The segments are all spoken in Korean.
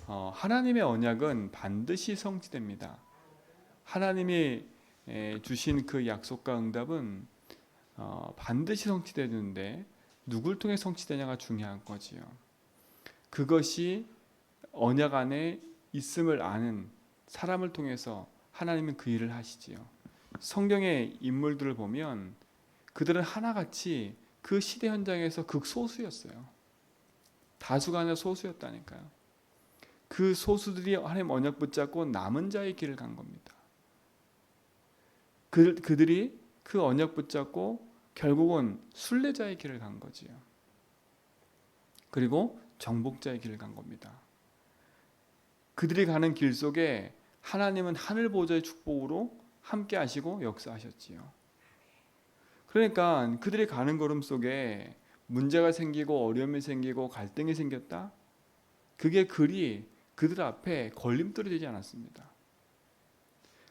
하나님의 언약은 반드시 성취됩니다. 하나님이 주신 그 약속과 응답은 반드시 성취되는데 누굴 통해 성취되냐가 중요한 거지요. 그것이 언약 안에 있음을 아는 사람을 통해서 하나님은 그 일을 하시지요. 성경의 인물들을 보면 그들은 하나같이 그 시대 현장에서 극소수였어요. 다수가 아니라 소수였다니까요. 그 소수들이 하나님 언약 붙잡고 남은 자의 길을 간 겁니다. 그들이 그 언약 붙잡고 결국은 순례자의 길을 간 거지요. 그리고 정복자의 길을 간 겁니다. 그들이 가는 길 속에 하나님은 하늘 보좌의 축복으로 함께 하시고 역사하셨지요. 그러니까 그들이 가는 걸음 속에 문제가 생기고 어려움이 생기고 갈등이 생겼다. 그게 그리 그들 앞에 걸림돌이 되지 않았습니다.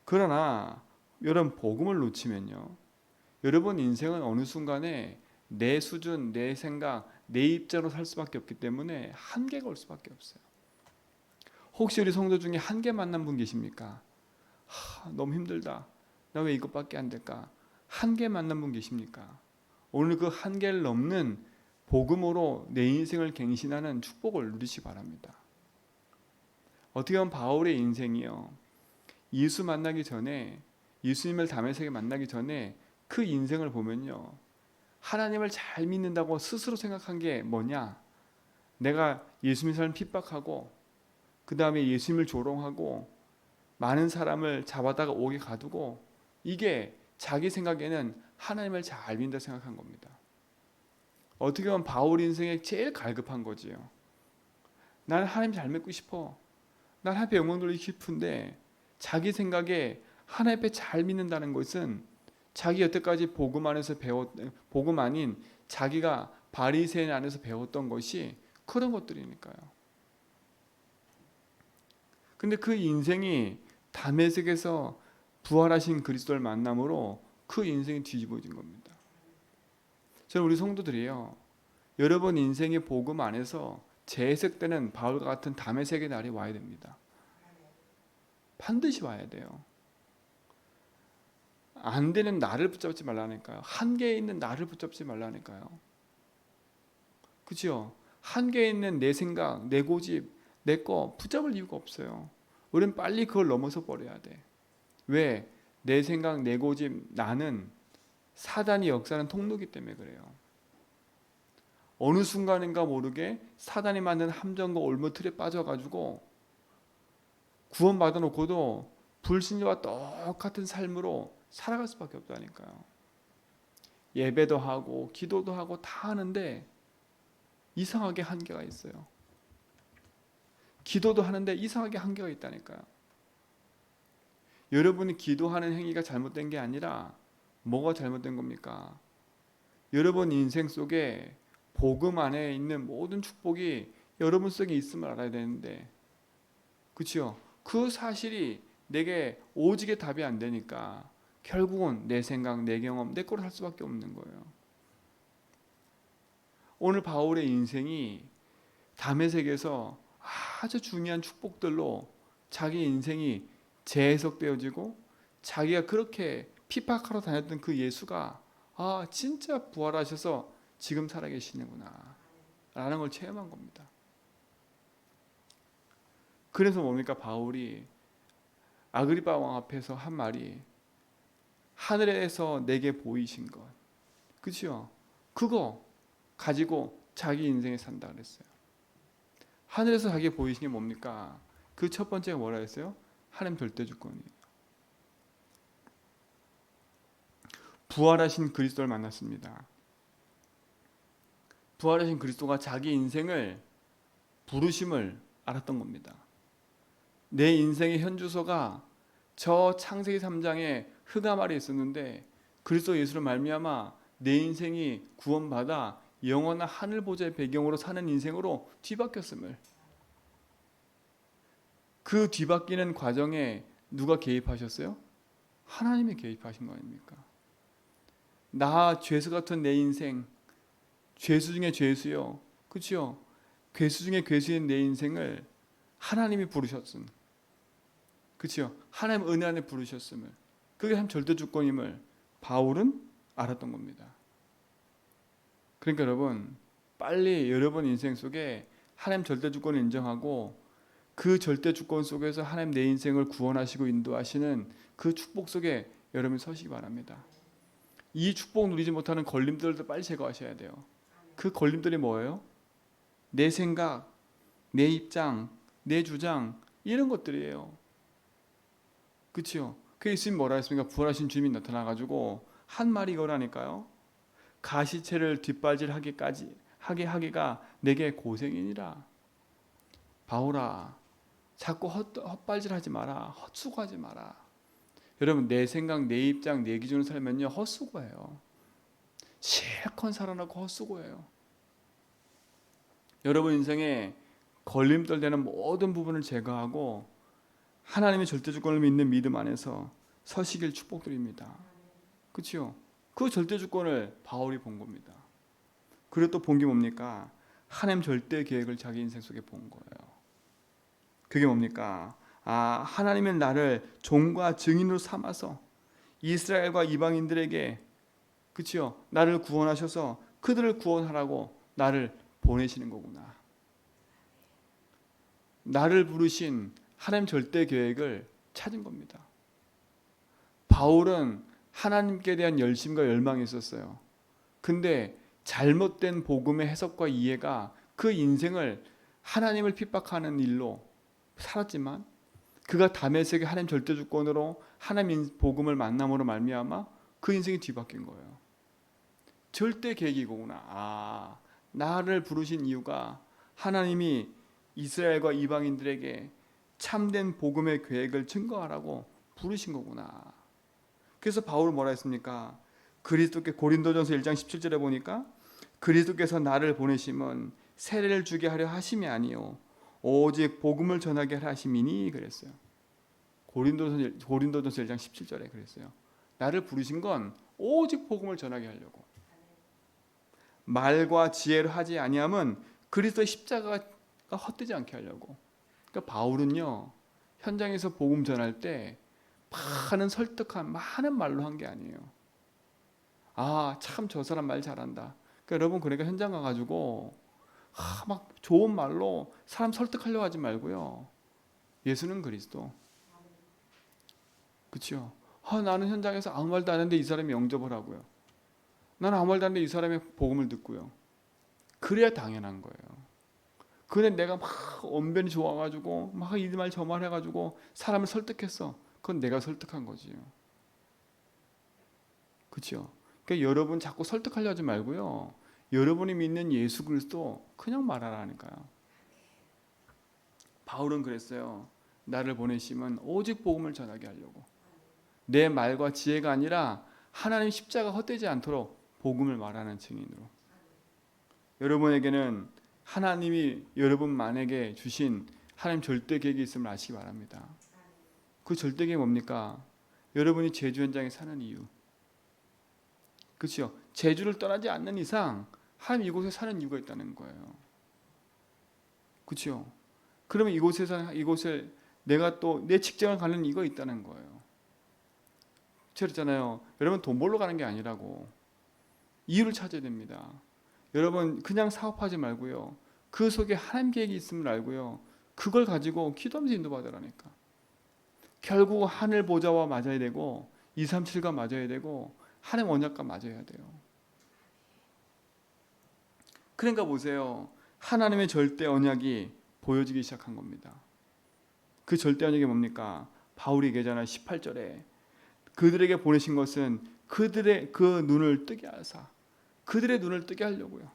그러나 여러분 복음을 놓치면요, 여러분 인생은 어느 순간에 내 수준, 내 생각, 내 입장으로 살 수밖에 없기 때문에 한계가 올 수밖에 없어요. 혹시 우리 성도 중에 한계 만난 분 계십니까? 너무 힘들다. 나 왜 이것밖에 안 될까? 한계 만난 분 계십니까? 오늘 그 한계를 넘는 복음으로 내 인생을 갱신하는 축복을 누리시기 바랍니다. 어떻게 보면 바울의 인생이요, 예수 만나기 전에, 예수님을 다메섹에 만나기 전에 그 인생을 보면요, 하나님을 잘 믿는다고 스스로 생각한 게 뭐냐? 내가 예수님 사람 핍박하고 그 다음에 예수님을 조롱하고 많은 사람을 잡아다가 옥에 가두고, 이게 자기 생각에는 하나님을 잘 믿는다 생각한 겁니다. 어떻게 보면 바울 인생에 제일 갈급한 거지요. 나는 하나님 잘 믿고 싶어. 난 하나님 앞에 영광 돌리고 싶은데, 자기 생각에 하나님 앞에 잘 믿는다는 것은 자기 여태까지 복음 아닌 자기가 바리새인 안에서 배웠던 것이 그런 것들이니까요. 근데 그 인생이 다메섹에서 부활하신 그리스도를 만남으로 그 인생이 뒤집어진 겁니다. 저는 우리 성도들이요, 여러분 인생의 복음 안에서 재해석되는 바울과 같은 다메섹의 날이 와야 됩니다. 반드시 와야 돼요. 안 되는 나를 붙잡지 말라니까요. 한계에 있는 나를 붙잡지 말라니까요. 그렇죠? 한계에 있는 내 생각, 내 고집, 내 거 붙잡을 이유가 없어요. 우리는 빨리 그걸 넘어서 버려야 돼. 왜? 내 생각, 내 고집, 나는 사단이 역사하는 통로이기 때문에 그래요. 어느 순간인가 모르게 사단이 만든 함정과 올무 틀에 빠져가지고 구원받아 놓고도 불신자와 똑같은 삶으로 살아갈 수밖에 없다니까요. 예배도 하고 기도도 하고 다 하는데 이상하게 한계가 있어요. 기도도 하는데 이상하게 한계가 있다니까요. 여러분이 기도하는 행위가 잘못된 게 아니라 뭐가 잘못된 겁니까? 여러분 인생 속에 복음 안에 있는 모든 축복이 여러분 속에 있음을 알아야 되는데, 그렇죠? 그 사실이 내게 오직의 답이 안 되니까 결국은 내 생각, 내 경험, 내 거로 할 수밖에 없는 거예요. 오늘 바울의 인생이 다메섹에서 아주 중요한 축복들로 자기 인생이 재해석되어지고, 자기가 그렇게 핍박하러 다녔던 그 예수가 진짜 부활하셔서 지금 살아계시는구나 라는 걸 체험한 겁니다. 그래서 뭡니까? 바울이 아그리파 왕 앞에서 한 말이, 하늘에서 내게 보이신 것, 그렇죠? 그거 가지고 자기 인생에 산다 그랬어요. 하늘에서 자기가 보이신 게 뭡니까? 그 첫 번째가 뭐라 했어요? 하나님 절대주권이에요. 부활하신 그리스도를 만났습니다. 부활하신 그리스도가 자기 인생을, 부르심을 알았던 겁니다. 내 인생의 현주소가 저 창세기 3장에 흑암 아래 있었는데 그리스도 예수를 말미암아 내 인생이 구원받아 영원한 하늘 보좌의 배경으로 사는 인생으로 뒤바뀌었음을, 그 뒤바뀌는 과정에 누가 개입하셨어요? 하나님이 개입하신 거 아닙니까? 나 죄수 같은 내 인생, 죄수 중에 죄수요, 그렇죠? 괴수 중에 괴수인 내 인생을 하나님이 부르셨음. 그렇죠? 하나님 은혜 안에 부르셨음을. 그게 한 절대 주권임을 바울은 알았던 겁니다. 그러니까 여러분, 빨리 여러분 인생 속에 하나님 절대 주권을 인정하고 그 절대 주권 속에서 하나님 내 인생을 구원하시고 인도하시는 그 축복 속에 여러분이 서시기 바랍니다. 이 축복 누리지 못하는 걸림돌도 빨리 제거하셔야 돼요. 그 걸림돌이 뭐예요? 내 생각, 내 입장, 내 주장 이런 것들이에요. 그렇죠? 그 예수님 뭐라 했습니까? 부활하신 주님이 나타나가지고 한 말이 이거라니까요. 가시채를 뒷발질하게 하기가 내게 고생이니라. 바울아, 자꾸 헛발질하지 마라. 헛수고하지 마라. 여러분, 내 생각, 내 입장, 내 기준으로 살면요 헛수고예요. 실컷 살아나고 헛수고예요. 여러분 인생에 걸림돌 되는 모든 부분을 제거하고 하나님의 절대주권을 믿는 믿음 안에서 서시길 축복드립니다. 그렇죠? 그 절대주권을 바울이 본 겁니다. 그리고 또 본 게 뭡니까? 하나님 절대 계획을 자기 인생 속에 본 거예요. 그게 뭡니까? 하나님은 나를 종과 증인으로 삼아서 이스라엘과 이방인들에게 그렇죠? 나를 구원하셔서 그들을 구원하라고 나를 보내시는 거구나. 나를 부르신 하나님 절대 계획을 찾은 겁니다. 바울은 하나님께 대한 열심과 열망이 있었어요. 근데 잘못된 복음의 해석과 이해가 그 인생을 하나님을 핍박하는 일로 살았지만 그가 다메섹의 하나님 절대 주권으로 하나님 복음을 만남으로 말미암아 그 인생이 뒤바뀐 거예요. 절대 계획이 이거구나. 나를 부르신 이유가 하나님이 이스라엘과 이방인들에게 참된 복음의 계획을 증거하라고 부르신 거구나. 그래서 바울은 뭐라 했습니까? 그리스도께 고린도전서 1장 17절에 보니까 그리스도께서 나를 보내심은 세례를 주게 하려 하심이 아니요 오직 복음을 전하게 하려 하심이니 그랬어요. 고린도전서 1장 17절에 그랬어요. 나를 부르신 건 오직 복음을 전하게 하려고. 말과 지혜로 하지 아니함은 그리스도의 십자가가 헛되지 않게 하려고. 그러니까 바울은요 현장에서 복음 전할 때 많은 설득한 많은 말로 한 게 아니에요. 참 저 사람 말 잘한다. 그러니까 여러분 그러니까 현장 가가지고 막 좋은 말로 사람 설득하려고 하지 말고요. 예수는 그리스도. 그렇죠? 나는 현장에서 아무 말도 안 했는데 이 사람이 영접을 하고요. 나는 아무 말도 안 했는데 이 사람의 복음을 듣고요. 그래야 당연한 거예요. 근데 내가 막 언변이 좋아가지고 막 이 말 저 말 해가지고 사람을 설득했어. 그건 내가 설득한 거지요. 그렇죠? 그러니까 여러분 자꾸 설득하려 하지 말고요. 여러분이 믿는 예수 그리스도 그냥 말하라니까요. 바울은 그랬어요. 나를 보내심은 오직 복음을 전하게 하려고. 내 말과 지혜가 아니라 하나님 십자가 헛되지 않도록 복음을 말하는 증인으로. 여러분에게는 하나님이 여러분만에게 주신 하나님 절대 계획이 있음을 아시기 바랍니다. 그 절대 계획이 뭡니까? 여러분이 제주 현장에 사는 이유. 그렇죠? 제주를 떠나지 않는 이상 하나님 이곳에 사는 이유가 있다는 거예요. 그렇죠? 그러면 이곳에 내가 또 내 직장을 가는 이유가 있다는 거예요. 그렇잖아요. 여러분 돈 벌러 가는 게 아니라고. 이유를 찾아야 됩니다. 여러분 그냥 사업하지 말고요. 그 속에 하나님 계획이 있음을 알고요. 그걸 가지고 기도하면서 인도받으라니까. 결국 하늘 보좌와 맞아야 되고 237과 맞아야 되고 하나님 언약과 맞아야 돼요. 그러니까 보세요. 하나님의 절대 언약이 보여지기 시작한 겁니다. 그 절대 언약이 뭡니까? 바울이 얘기하잖아요. 18절에 그들에게 보내신 것은 그들의 그 눈을 뜨게 하사 그들의 눈을 뜨게 하려고요.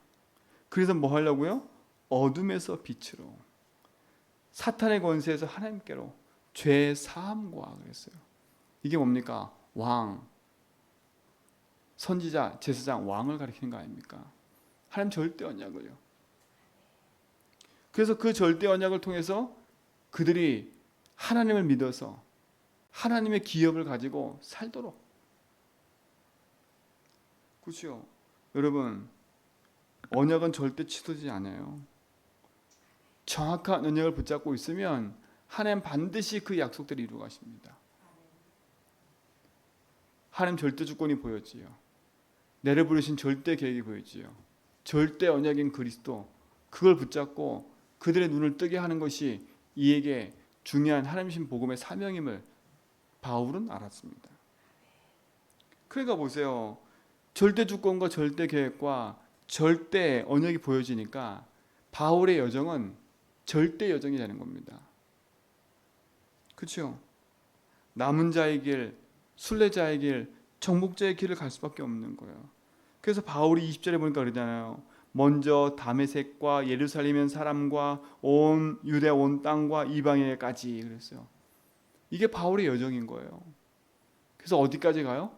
그래서 뭐 하려고요? 어둠에서 빛으로 사탄의 권세에서 하나님께로 죄 사함과 그랬어요. 이게 뭡니까? 왕, 선지자, 제사장, 왕을 가리키는 거 아닙니까? 하나님 절대 언약을요. 그래서 그 절대 언약을 통해서 그들이 하나님을 믿어서 하나님의 기업을 가지고 살도록. 그렇죠? 여러분 언약은 절대 취소되지 않아요. 정확한 언약을 붙잡고 있으면 하나님 반드시 그 약속들을 이루어 가십니다. 하나님 절대 주권이 보였지요. 내를 부르신 절대 계획이 보였지요. 절대 언약인 그리스도, 그걸 붙잡고 그들의 눈을 뜨게 하는 것이 이에게 중요한 하나님신 복음의 사명임을 바울은 알았습니다. 그러니까 보세요. 절대 주권과 절대 계획과 절대 언약이 보여지니까 바울의 여정은 절대 여정이 되는 겁니다. 그렇죠? 남은 자의 길, 순례자의 길, 정복자의 길을 갈 수밖에 없는 거예요. 그래서 바울이 20절에 보니까 그러잖아요. 먼저 다메섹과 예루살렘 사람과 온 유대 온 땅과 이방인에까지 그랬어요. 이게 바울의 여정인 거예요. 그래서 어디까지 가요?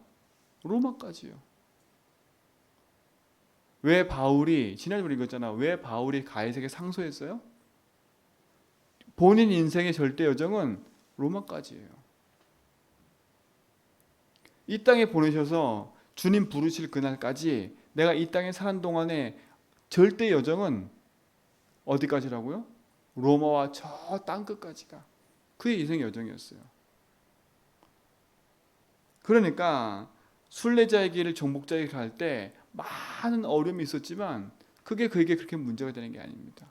로마까지요. 왜 바울이 지난번에 읽었잖아. 왜 바울이 가이사랴에 상소했어요? 본인 인생의 절대 여정은 로마까지예요. 이 땅에 보내셔서 주님 부르실 그날까지 내가 이 땅에 사는 동안에 절대 여정은 어디까지라고요? 로마와 저 땅끝까지가 그의 인생의 여정이었어요. 그러니까 순례자의 길을 정복자의 길 갈 때 많은 어려움이 있었지만 그게 그에게 그렇게 문제가 되는 게 아닙니다.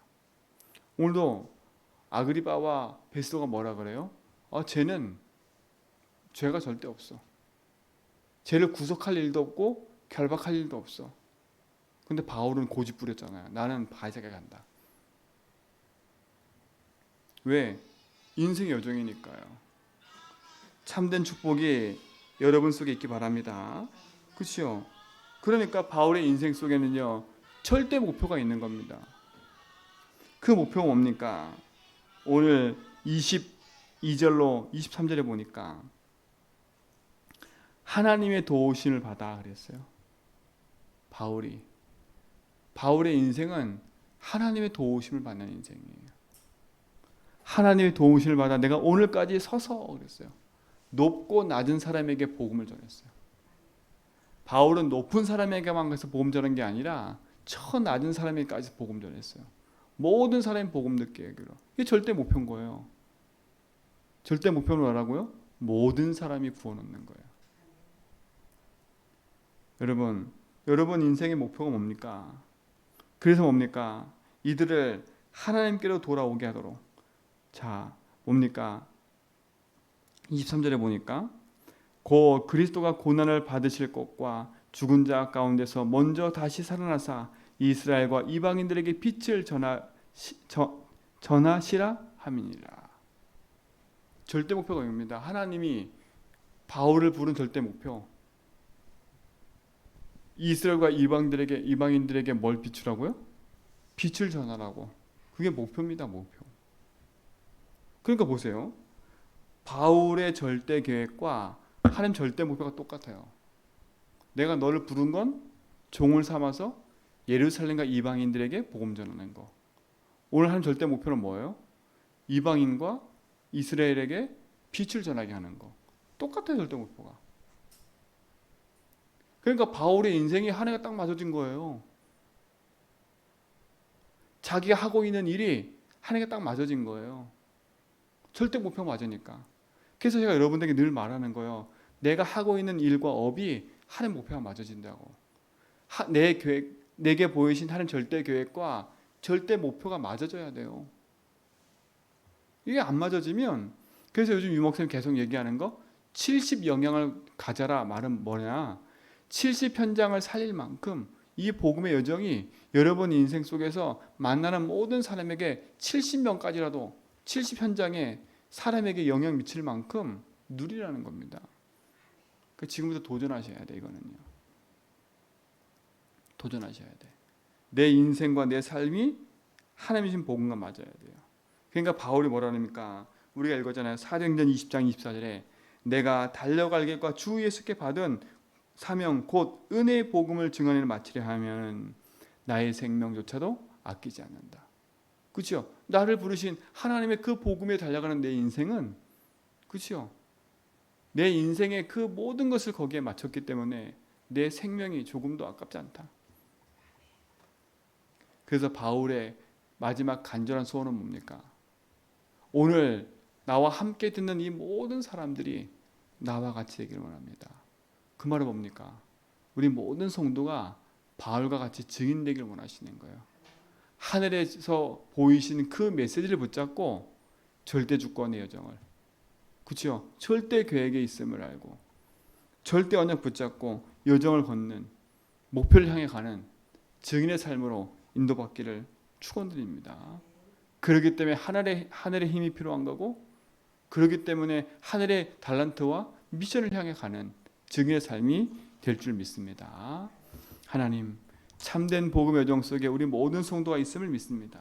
오늘도 아그리바와 베스도가 뭐라 그래요? 쟤는 죄가 절대 없어. 쟤를 구속할 일도 없고 결박할 일도 없어. 근데 바울은 고집 부렸잖아요. 나는 가이사랴에 간다. 왜? 인생의 여정이니까요. 참된 축복이 여러분 속에 있기 바랍니다. 그렇죠? 그러니까 바울의 인생 속에는요 절대 목표가 있는 겁니다. 그 목표가 뭡니까? 오늘 22절로 23절에 보니까 하나님의 도우심을 받아 그랬어요. 바울의 인생은 하나님의 도우심을 받는 인생이에요. 하나님의 도우심을 받아 내가 오늘까지 서서 그랬어요. 높고 낮은 사람에게 복음을 전했어요. 바울은 높은 사람에게만 가서 복음 전한 게 아니라 저 낮은 사람에게까지 복음 전했어요. 모든 사람이 복음 듣게 하기로. 이게 절대 목표인 거예요. 절대 목표는 뭐라고요? 모든 사람이 구원 얻는 거예요. 여러분 인생의 목표가 뭡니까? 그래서 뭡니까? 이들을 하나님께로 돌아오게 하도록. 자, 뭡니까? 23절에 보니까 곧 그리스도가 고난을 받으실 것과 죽은 자 가운데서 먼저 다시 살아나사 이스라엘과 이방인들에게 빛을 전하시라 함이니라. 절대 목표가 이겁니다. 하나님이 바울을 부른 절대 목표. 이스라엘과 이방인들에게 뭘 비추라고요? 빛을 전하라고. 그게 목표입니다. 목표. 그러니까 보세요. 바울의 절대 계획과 하나님 절대 목표가 똑같아요. 내가 너를 부른 건 종을 삼아서 예루살렘과 이방인들에게 복음 전하는 거. 오늘 하나님 절대 목표는 뭐예요? 이방인과 이스라엘에게 빛을 전하게 하는 거. 똑같아요. 절대 목표가. 그러니까 바울의 인생이 한 해가 딱 맞아진 거예요. 자기가 하고 있는 일이 한 해가 딱 맞아진 거예요. 절대 목표가 맞으니까. 그래서 제가 여러분들에게 늘 말하는 거예요. 내가 하고 있는 일과 업이 하나님 목표가 맞아진다고. 내게 보이신 하나님 절대 계획과 절대 목표가 맞아져야 돼요. 이게 안 맞아지면, 그래서 요즘 유 목사님 계속 얘기하는 거 70 영향을 가져라 말은 뭐냐, 70 현장을 살릴 만큼 이 복음의 여정이 여러분 인생 속에서 만나는 모든 사람에게 70명까지라도 70 현장에 사람에게 영향 미칠 만큼 누리라는 겁니다. 지금부터 도전하셔야 돼. 이거는요. 도전하셔야 돼. 내 인생과 내 삶이 하나님의 신 복음과 맞아야 돼요. 그러니까 바울이 뭐라 합니까? 우리가 읽었잖아요. 사도행전 20장 24절에 내가 달려갈 길과 주 예수께 받은 사명 곧 은혜의 복음을 증언을 마치려 하면 나의 생명조차도 아끼지 않는다. 그렇죠? 나를 부르신 하나님의 그 복음에 달려가는 내 인생은, 그렇죠? 내 인생의 그 모든 것을 거기에 맞췄기 때문에 내 생명이 조금도 아깝지 않다. 그래서 바울의 마지막 간절한 소원은 뭡니까? 오늘 나와 함께 듣는 이 모든 사람들이 나와 같이 되기를 원합니다. 그 말은 뭡니까? 우리 모든 성도가 바울과 같이 증인되기를 원하시는 거예요. 하늘에서 보이시는 그 메시지를 붙잡고 절대 주권의 여정을, 그렇죠? 절대 계획에 있음을 알고 절대 언약 붙잡고 여정을 걷는, 목표를 향해 가는 증인의 삶으로 인도받기를 축원드립니다. 그렇기 때문에 하늘의 힘이 필요한 거고, 그렇기 때문에 하늘의 달란트와 미션을 향해 가는 증인의 삶이 될 줄 믿습니다. 하나님, 참된 복음 여정 속에 우리 모든 성도가 있음을 믿습니다.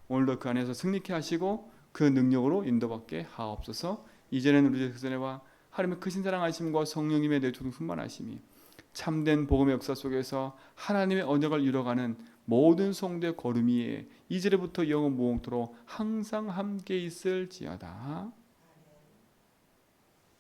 오늘도 그 안에서 승리케 하시고 그 능력으로 인도받게 하옵소서. 이제는 우리 백성과 하나님의 크신 사랑하심과 성령님의 내주는 충만하심이 참된 복음의 역사 속에서 하나님의 언약을 이뤄가는 모든 성도의 걸음 위에 이제부터 영원 무궁토록 항상 함께 있을지어다.